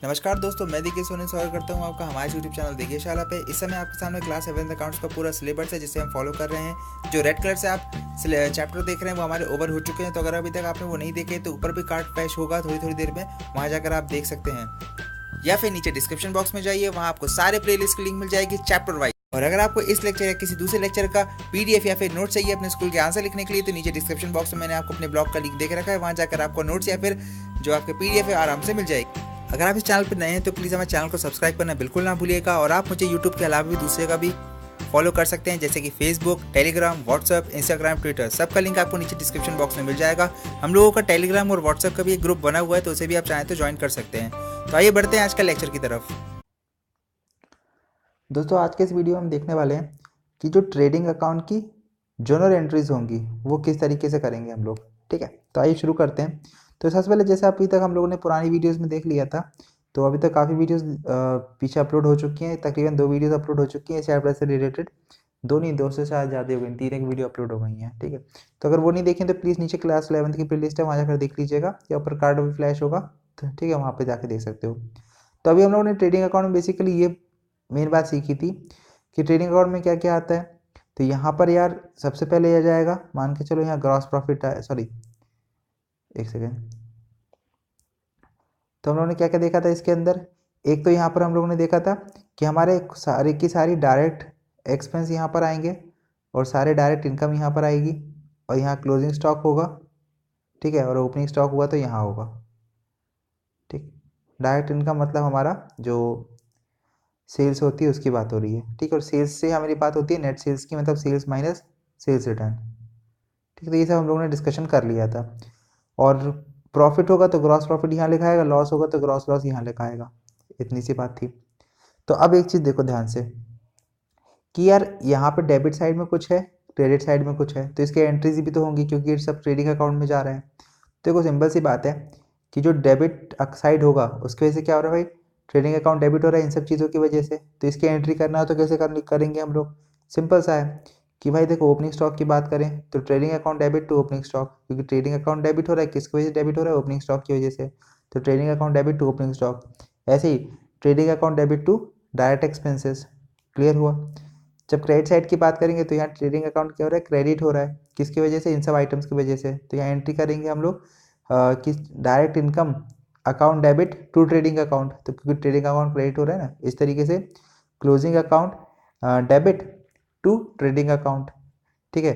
नमस्कार दोस्तों, मैं दिकेश सोनी स्वागत करता हूं आपका हमारे यूट्यूब चैनल देखिए शाला पे। इस समय आपके सामने क्लास 7 अकाउंट्स का पूरा सिलेबस है जिसे हम फॉलो कर रहे हैं। जो रेड कलर से आप चैप्टर देख रहे हैं वो हमारे ओवर हो चुके हैं, तो अगर अभी तक आपने वो नहीं देखे तो ऊपर भी कार्ड फ्लैश होगा थोड़ी थोड़ी देर में, वहाँ जाकर आप देख सकते हैं। या फिर नीचे डिस्क्रिप्शन बॉक्स में जाइए, वहाँ आपको सारे प्लेलिस्ट की लिंक मिल जाएगी चैप्टर वाइज। और अगर आपको इस लेक्चर या किसी दूसरे लेक्चर का पीडीएफ या फिर नोट चाहिए अपने स्कूल के आंसर लिखने के लिए, तो नीचे डिस्क्रिप्शन बॉक्स में मैंने आपको अपने ब्लॉग का लिंक दे रखा है, वहाँ जाकर आपको नोट्स या फिर जो आपके पीडीएफ है आराम से मिल जाएगी। अगर आप इस चैनल पर नए हैं तो प्लीज़ हमारे चैनल को सब्सक्राइब करना बिल्कुल ना भूलिएगा। और आप मुझे यूट्यूब के अलावा भी दूसरे का भी फॉलो कर सकते हैं, जैसे कि Facebook, Telegram, WhatsApp, Instagram, Twitter. सबका लिंक आपको नीचे डिस्क्रिप्शन बॉक्स में मिल जाएगा। हम लोगों का टेलीग्राम और व्हाट्सएप का भी एक ग्रुप बना हुआ है, तो उसे भी आप चाहें तो ज्वाइन कर सकते हैं। तो आइए बढ़ते हैं आज का लेक्चर की तरफ। दोस्तों आज के इस वीडियो में हम देखने वाले हैं कि जो ट्रेडिंग अकाउंट की जर्नल एंट्रीज होंगी वो किस तरीके से करेंगे हम लोग। ठीक है, तो आइए शुरू करते हैं। तो सबसे पहले जैसे अभी तक हम लोगों ने पुरानी वीडियोस में देख लिया था, तो अभी तक काफ़ी वीडियोस पीछे अपलोड हो चुकी हैं। तकरीबन 2 वीडियोस अपलोड हो चुकी हैं चैप्टर से रिलेटेड। 2 नहीं, 2 से शायद ज़्यादा हो गई, 3 एक वीडियो अपलोड हो गई हैं। ठीक है, तो अगर वो नहीं देखें तो प्लीज़ नीचे क्लास 11 की प्ले लिस्ट है, वहाँ जाकर देख लीजिएगा, या ऊपर कार्ड भी फ्लैश होगा, तो ठीक है वहाँ पर जाके देख सकते हो। तो अभी हम लोगों ने ट्रेडिंग अकाउंट में बेसिकली ये मेन बात सीखी थी कि ट्रेडिंग अकाउंट में क्या क्या आता है। तो यहाँ पर यार सबसे पहले यह जाएगा, मान के चलो यहाँ ग्रॉस प्रॉफिट है, सॉरी एक सेकेंड। तो हम लोगों ने क्या क्या देखा था इसके अंदर। एक तो यहाँ पर हम लोगों ने देखा था कि हमारे सारे की सारी डायरेक्ट एक्सपेंस यहाँ पर आएंगे और सारे डायरेक्ट इनकम यहाँ पर आएगी, और यहाँ क्लोजिंग स्टॉक होगा। ठीक है, और ओपनिंग स्टॉक हुआ तो यहाँ होगा। ठीक, डायरेक्ट इनकम मतलब हमारा जो सेल्स होती है उसकी बात हो रही है। ठीक है, और सेल्स से हमारी बात होती है नेट सेल्स की, मतलब सेल्स माइनस सेल्स रिटर्न। ठीक है, तो ये सब हम लोगों ने डिस्कशन कर लिया था। और प्रॉफिट होगा तो ग्रॉस प्रॉफिट यहाँ लिखा आएगा, लॉस होगा तो ग्रॉस लॉस यहाँ लिखा आएगा। इतनी सी बात थी। तो अब एक चीज़ देखो ध्यान से कि यार यहाँ पे डेबिट साइड में कुछ है, क्रेडिट साइड में कुछ है, तो इसके एंट्रीज भी तो होंगी क्योंकि ये सब ट्रेडिंग अकाउंट में जा रहा है। तो देखो सिंपल सी बात है कि जो डेबिट साइड होगा उसकी वजह से क्या हो रहा है भाई, ट्रेडिंग अकाउंट डेबिट हो रहा है इन सब चीज़ों की वजह से। तो इसकी एंट्री करना हो तो कैसे करेंगे हम लोग। सिंपल सा है कि भाई देखो, ओपनिंग स्टॉक की बात करें तो trading account debit to opening stock, क्योंकि ट्रेडिंग अकाउंट डेबिट हो रहा है, किसकी वजह से डेबिट हो रहा है, ओपनिंग स्टॉक की वजह से। तो trading account debit to opening stock. ऐसे ही trading account debit to direct expenses. Clear हुआ। जब क्रेडिट साइड की बात करेंगे तो यहाँ ट्रेडिंग अकाउंट क्या हो रहा है, क्रेडिट हो रहा है, किसकी वजह से, इन सब आइटम्स की वजह से। तो यहाँ एंट्री करेंगे हम लोग कि direct income account debit to trading account, तो क्योंकि ट्रेडिंग अकाउंट क्रेडिट हो रहा है ना, इस तरीके से closing account debit to trading account. ठीक है,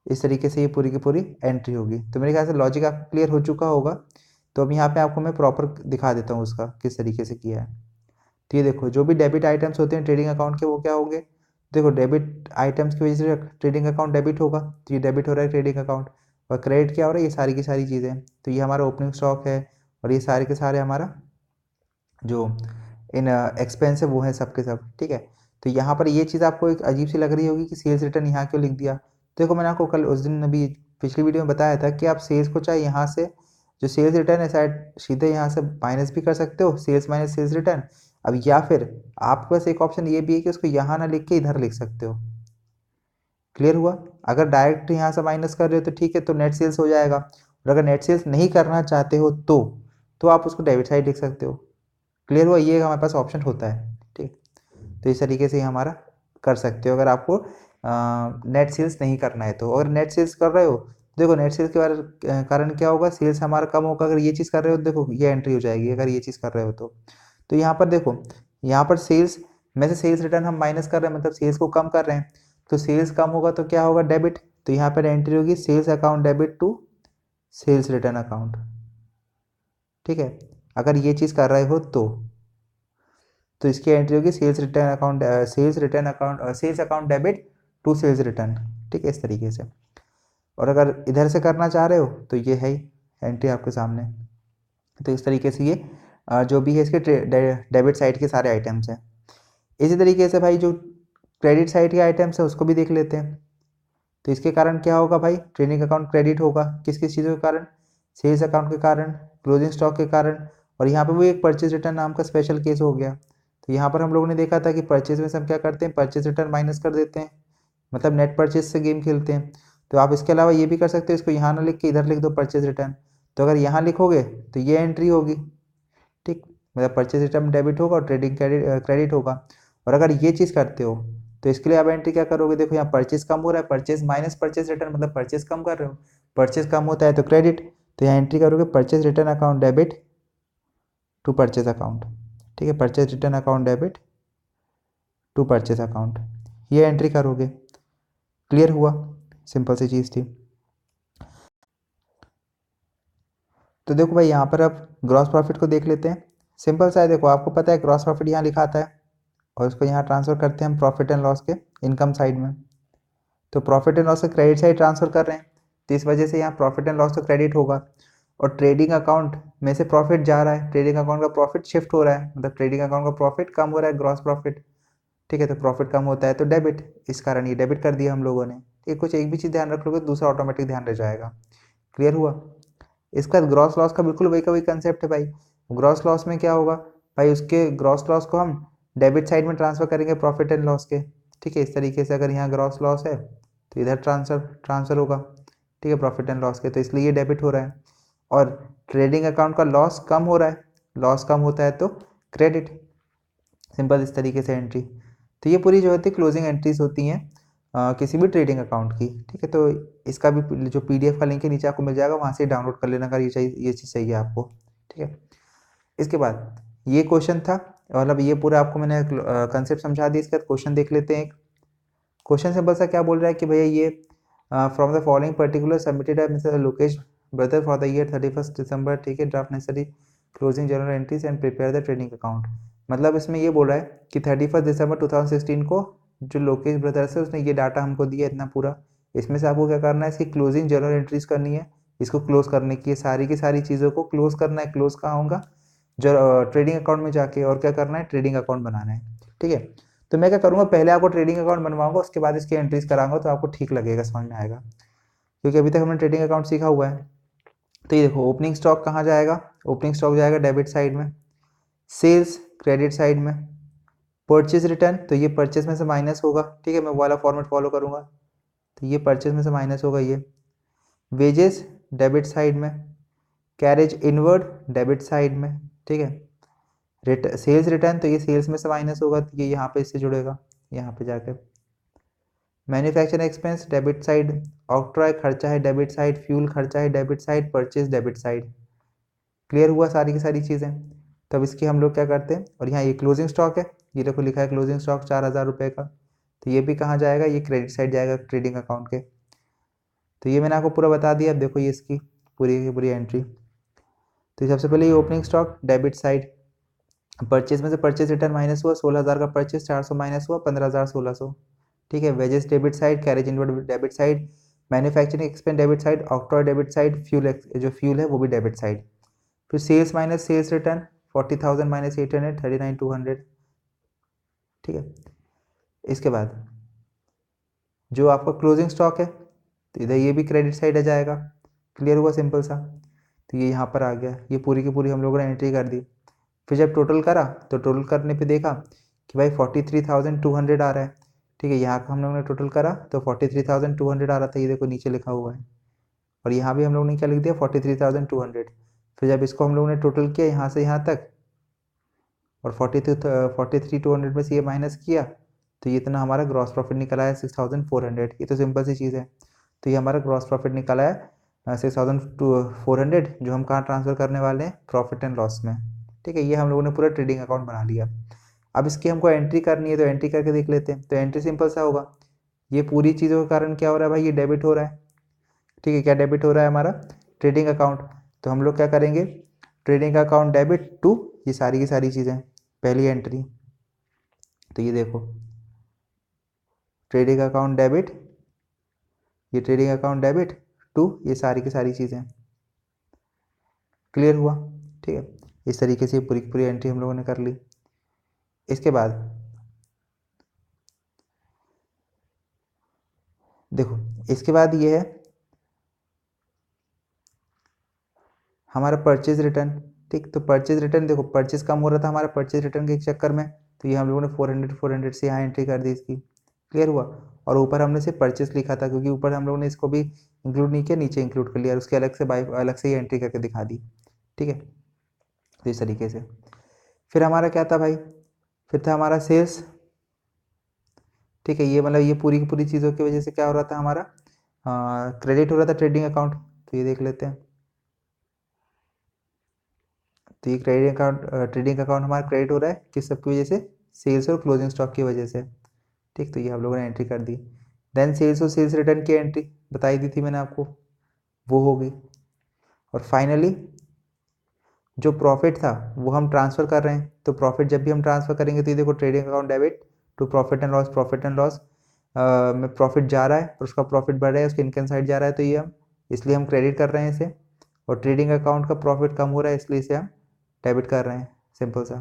इस तरीके से ये पूरी की पूरी एंट्री होगी। तो मेरे ख्याल से लॉजिक आपको क्लियर हो चुका होगा। तो अब यहाँ पे आपको मैं प्रॉपर दिखा देता हूँ उसका किस तरीके से किया है। तो ये देखो, जो भी डेबिट आइटम्स होते हैं ट्रेडिंग अकाउंट के वो क्या होंगे। देखो डेबिट आइटम्स की वजह से ट्रेडिंग अकाउंट डेबिट होगा, तो ये डेबिट हो रहा है ट्रेडिंग अकाउंट। और क्रेडिट क्या हो रहा है, ये सारी की सारी चीज़ें। तो ये हमारा ओपनिंग स्टॉक है, और ये सारे के सारे हमारा जो इन एक्सपेंस है वो है सब के सब। ठीक है, तो यहाँ पर ये चीज़ आपको एक अजीब सी लग रही होगी कि सेल्स रिटर्न यहाँ क्यों लिख दिया। तो देखो मैंने आपको कल उस दिन अभी पिछली वीडियो में बताया था कि आप सेल्स को चाहे यहाँ से जो सेल्स रिटर्न है शायद सीधे यहाँ से माइनस भी कर सकते हो, सेल्स माइनस सेल्स रिटर्न। अब या फिर आपके पास एक ऑप्शन ये भी है कि उसको यहाँ ना लिख के इधर लिख सकते हो। क्लियर हुआ। अगर डायरेक्ट यहाँ से माइनस कर रहे हो तो ठीक है, तो नेट सेल्स हो जाएगा। और अगर नेट सेल्स नहीं करना चाहते हो तो आप उसको डेबिट साइड लिख सकते हो। क्लियर हुआ, ये हमारे पास ऑप्शन होता है। ठीक, तो इस तरीके से हमारा कर सकते हो अगर आपको नेट सेल्स नहीं करना है। तो अगर नेट सेल्स कर रहे हो, देखो नेट सेल्स के बारे कारण क्या होगा, सेल्स हमारा कम होगा। अगर ये चीज़ कर रहे हो तो देखो ये एंट्री हो जाएगी, अगर ये चीज़ कर रहे हो तो यहाँ पर देखो, यहाँ पर सेल्स में से सेल्स रिटर्न हम माइनस कर रहे हैं, मतलब सेल्स को कम कर रहे हैं। तो सेल्स कम होगा तो क्या होगा, डेबिट। तो यहाँ पर एंट्री होगी sales account debit to sales return account. ठीक है, अगर ये चीज़ कर रहे हो तो इसकी एंट्री होगी sales return account, sales account debit to sales return. ठीक है, इस तरीके से। और अगर इधर से करना चाह रहे हो तो ये है एंट्री आपके सामने। तो इस तरीके से ये जो भी है इसके डेबिट साइड के सारे आइटम्स हैं। इसी तरीके से भाई जो क्रेडिट साइड के आइटम्स है उसको भी देख लेते हैं। तो इसके कारण क्या होगा भाई, ट्रेडिंग अकाउंट क्रेडिट होगा, किस किस चीज़ों के कारण, सेल्स अकाउंट के कारण, क्लोजिंग स्टॉक के कारण। और यहाँ पे वो एक परचेज रिटर्न नाम का स्पेशल केस हो गया। तो यहाँ पर हम लोगों ने देखा था कि परचेज में से हम क्या करते हैं, परचेज रिटर्न माइनस कर देते हैं, मतलब नेट परचेज से गेम खेलते हैं। तो आप इसके अलावा ये भी कर सकते हो, इसको यहाँ ना लिख के इधर लिख दो परचेज रिटर्न। तो अगर यहाँ लिखोगे तो ये एंट्री होगी। ठीक, मतलब परचेज रिटर्न डेबिट होगा और ट्रेडिंग क्रेडिट होगा। और अगर ये चीज़ करते हो तो इसके लिए आप एंट्री क्या करोगे, देखो यहाँ परचेज कम हो रहा है, परचेज माइनस परचेज रिटर्न मतलब परचेज कम कर रहे हो, परचेज कम होता है तो क्रेडिट, तो यहाँ एंट्री करोगे purchase return account debit to purchase account. ठीक है, purchase return account debit to purchase account, ये एंट्री करोगे। क्लियर हुआ, सिंपल सी चीज़ थी। तो देखो भाई यहाँ पर अब ग्रॉस प्रॉफिट को देख लेते हैं। सिंपल सा है, देखो आपको पता है ग्रॉस प्रॉफिट यहाँ लिखा आता है और उसको यहाँ ट्रांसफर करते हैं हम प्रॉफिट एंड लॉस के इनकम साइड में। तो प्रॉफिट एंड लॉस से क्रेडिट साइड ट्रांसफर कर रहे हैं, तो इस वजह से यहाँ प्रॉफिट एंड लॉस तो क्रेडिट होगा। और ट्रेडिंग अकाउंट में से प्रॉफिट जा रहा है, ट्रेडिंग अकाउंट का प्रॉफिट शिफ्ट हो रहा है, मतलब ट्रेडिंग अकाउंट का प्रॉफिट कम हो रहा है, ग्रॉस प्रॉफिट। ठीक है, तो प्रॉफिट कम होता है तो डेबिट, इस कारण ये डेबिट कर दिया हम लोगों ने। ये कुछ एक भी चीज़ ध्यान रख लोगे दूसरा ऑटोमेटिक ध्यान रह जाएगा। क्लियर हुआ। इसका ग्रॉस लॉस का बिल्कुल वही का वही कंसेप्ट है भाई। ग्रॉस लॉस में क्या होगा भाई, उसके ग्रॉस लॉस को हम डेबिट साइड में ट्रांसफर करेंगे प्रॉफिट एंड लॉस के। ठीक है, इस तरीके से अगर यहाँ ग्रॉस लॉस है तो इधर ट्रांसफर होगा। ठीक है, प्रॉफिट एंड लॉस के, तो इसलिए ये डेबिट हो रहा है। और ट्रेडिंग अकाउंट का लॉस कम हो रहा है, लॉस कम होता है तो क्रेडिट, सिंपल इस तरीके से एंट्री। तो ये पूरी जो होती है क्लोजिंग एंट्रीज होती हैं किसी भी ट्रेडिंग अकाउंट की। ठीक है, तो इसका भी जो पीडीएफ का लिंक है नीचे आपको मिल जाएगा, वहाँ से डाउनलोड कर लेना अगर ये चीज़ चाहिए आपको। ठीक है, इसके बाद ये क्वेश्चन था, मतलब ये पूरा आपको मैंने कंसेप्ट समझा दिया। इसके बाद क्वेश्चन देख लेते हैं। एक क्वेश्चन सिंपल सा क्या बोल रहा है कि भैया ये from the following particular submitted by mister Lokesh brother for the year 31 दिसंबर। ठीक है, draft necessary closing journal entries and prepare the trading account. मतलब इसमें ये बोल रहा है कि 31 दिसंबर 2016 को जो लोकेश ब्रदर्स है उसने ये डाटा हमको दिया इतना पूरा, इसमें से आपको क्या करना है, इसकी क्लोजिंग जर्नल एंट्रीज करनी है, इसको क्लोज करने की सारी की सारी चीज़ों को क्लोज करना है। क्लोज कहाँ होगा, जो ट्रेडिंग अकाउंट में जाके, और क्या करना है, ट्रेडिंग अकाउंट बनाना है। ठीक है, तो मैं क्या करूँगा, पहले आपको ट्रेडिंग अकाउंट बनवाऊंगा, उसके बाद इसकी एंट्रीज कराऊंगा, तो आपको ठीक लगेगा, समझ में आएगा, क्योंकि अभी तक हमने ट्रेडिंग अकाउंट सीखा हुआ है। तो ये देखो ओपनिंग स्टॉक कहाँ जाएगा, ओपनिंग स्टॉक जाएगा डेबिट साइड में, सेल्स क्रेडिट साइड में, परचेज रिटर्न तो ये परचेज में से माइनस होगा। ठीक है, मैं वो वाला फॉर्मेट फॉलो करूँगा, तो ये परचेज में से माइनस होगा ये। वेजेस डेबिट साइड में, कैरेज इनवर्ड डेबिट साइड में। ठीक है, सेल्स रिटर्न तो ये सेल्स में से माइनस होगा, तो ये यहाँ पे इससे जुड़ेगा, यहाँ पे जाके। Manufacturing expense debit side, octroi खर्चा है डेबिट साइड, फ्यूल खर्चा है debit side, purchase debit side. Clear हुआ सारी की सारी चीज़ें। तब इसकी हम लोग क्या करते हैं, और यहाँ ये क्लोजिंग स्टॉक है, ये देखो लिखा है क्लोजिंग स्टॉक 4000 रुपये का, तो ये भी कहाँ जाएगा, ये क्रेडिट साइड जाएगा ट्रेडिंग अकाउंट के। तो ये मैंने आपको पूरा बता दिया। अब देखो ये इसकी पूरी की पूरी एंट्री। तो सबसे पहले ये opening stock debit side, purchase में से परचेज रिटर्न माइनस हुआ, 16000 का परचेज, 400 माइनस हुआ, 15600। ठीक है, wages debit side, carriage inward debit side, manufacturing expense debit side, octroi debit side, fuel जो फ्यूल है वो भी डेबिट साइड। फिर sales minus sales return 40000 minus 800, 39200। ठीक है, इसके बाद जो आपका क्लोजिंग स्टॉक है, तो इधर ये भी क्रेडिट साइड आ जाएगा। क्लियर हुआ, सिंपल सा। तो ये यहाँ पर आ गया, ये पूरी की पूरी हम लोगों ने एंट्री कर दी। फिर जब टोटल करा तो टोटल करने पे देखा कि भाई 43200 आ रहा है। ठीक है, यहाँ का हम लोगों ने टोटल करा तो 43200 आ रहा था, ये देखो नीचे लिखा हुआ है। और यहाँ भी हम लोगों ने क्या लिख दिया, 43200। फिर जब इसको हम लोगों ने टोटल किया यहाँ से यहाँ तक, और 43200 में से ये माइनस किया, तो ये इतना हमारा ग्रॉस प्रॉफिट निकला है 6400। ये तो सिंपल सी चीज़ है। तो ये हमारा ग्रॉस प्रॉफिट निकला है 6400, जो हम कहाँ ट्रांसफ़र करने वाले हैं, प्रॉफिट एंड लॉस में। ठीक है, ये हम लोगों ने पूरा ट्रेडिंग अकाउंट बना लिया। अब इसकी हमको एंट्री करनी है, तो एंट्री करके देख लेते हैं। तो एंट्री सिंपल सा होगा, ये पूरी चीज़ों के कारण क्या हो रहा है भाई, ये डेबिट हो रहा है। ठीक है, क्या डेबिट हो रहा है हमारा, ट्रेडिंग अकाउंट। तो हम लोग क्या करेंगे, ट्रेडिंग अकाउंट डेबिट टू ये सारी की सारी चीज़ें, पहली एंट्री। तो ये देखो ट्रेडिंग अकाउंट डेबिट, ये ट्रेडिंग अकाउंट डेबिट टू ये सारी की सारी चीज़ें। क्लियर हुआ। ठीक है, इस तरीके से पूरी पूरी एंट्री हम लोगों ने कर ली। इसके बाद देखो, इसके बाद ये है हमारा परचेज रिटर्न। ठीक, तो परचेज रिटर्न देखो, परचेज कम हो रहा था हमारा परचेज रिटर्न के चक्कर में, तो ये हम लोगों ने 400 से यहाँ एंट्री कर दी इसकी। क्लियर हुआ। और ऊपर हमने सिर्फ परचेज लिखा था, क्योंकि ऊपर हम लोगों ने इसको भी इंक्लूड नहीं किया, नीचे इंक्लूड कर लिया, और उसके अलग से ही एंट्री करके दिखा दी। ठीक है, तो इस तरीके से। फिर हमारा क्या था भाई, फिर था हमारा सेल्स। ठीक है, ये मतलब ये पूरी की पूरी चीज़ों की वजह से क्या हो रहा था हमारा, क्रेडिट हो रहा था ट्रेडिंग अकाउंट। तो ये देख लेते हैं। तो ये ट्रेडिंग अकाउंट हमारा क्रेडिट हो रहा है किस सब की वजह से, सेल्स और क्लोजिंग स्टॉक की वजह से। ठीक, तो ये हम लोगों ने एंट्री कर दी। देन सेल्स और सेल्स रिटर्न की एंट्री बताई दी थी मैंने आपको, वो हो गई। और फाइनली जो प्रॉफिट था वो हम ट्रांसफ़र कर रहे हैं। तो प्रॉफिट जब भी हम ट्रांसफ़र करेंगे तो ये देखो trading account debit to profit and loss में प्रॉफिट जा रहा है और उसका प्रॉफिट बढ़ रहा है, उसके इनकम साइड जा रहा है, तो ये हम इसलिए हम क्रेडिट कर रहे हैं इसे। और ट्रेडिंग अकाउंट का प्रॉफिट कम हो रहा है इसलिए इसे हम डेबिट कर रहे हैं, सिंपल सा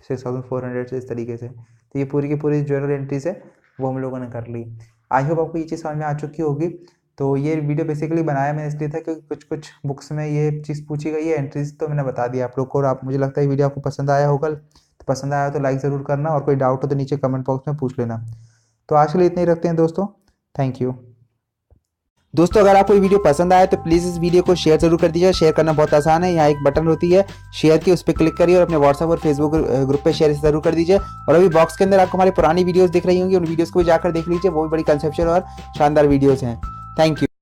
6400 से इस तरीके से। तो ये पूरी की पूरी जर्नल एंट्रीज है वो हम लोगों ने कर ली। आई होप आपको ये चीज़ समझ में आ चुकी होगी। तो ये वीडियो बेसिकली बनाया मैंने इसलिए था क्योंकि कुछ कुछ बुक्स में ये चीज़ पूछी गई है, एंट्रीज तो मैंने बता दिया आप लोग को। और आप, मुझे लगता है वीडियो आपको पसंद आया होगा, तो पसंद आया तो लाइक ज़रूर करना, और कोई डाउट हो तो नीचे कमेंट बॉक्स में पूछ लेना। तो आज के लिए इतना ही रखते हैं दोस्तों, थैंक यू। दोस्तों अगर आपको ये वीडियो पसंद आया तो प्लीज़ इस वीडियो को शेयर जरूर कर दीजिए। शेयर करना बहुत आसान है, यहाँ एक बटन होती है शेयर की, उस पर क्लिक करिए और अपने व्हाट्सएप और फेसबुक ग्रुप पे शेयर जरूर कर दीजिए। और अभी बॉक्स के अंदर आपको हमारी पुरानी वीडियोस दिख रही होंगी, उन वीडियोस को भी जाकर देख लीजिए, वो भी बड़ी कंसेप्चुअल और शानदार वीडियोस हैं। Thank you.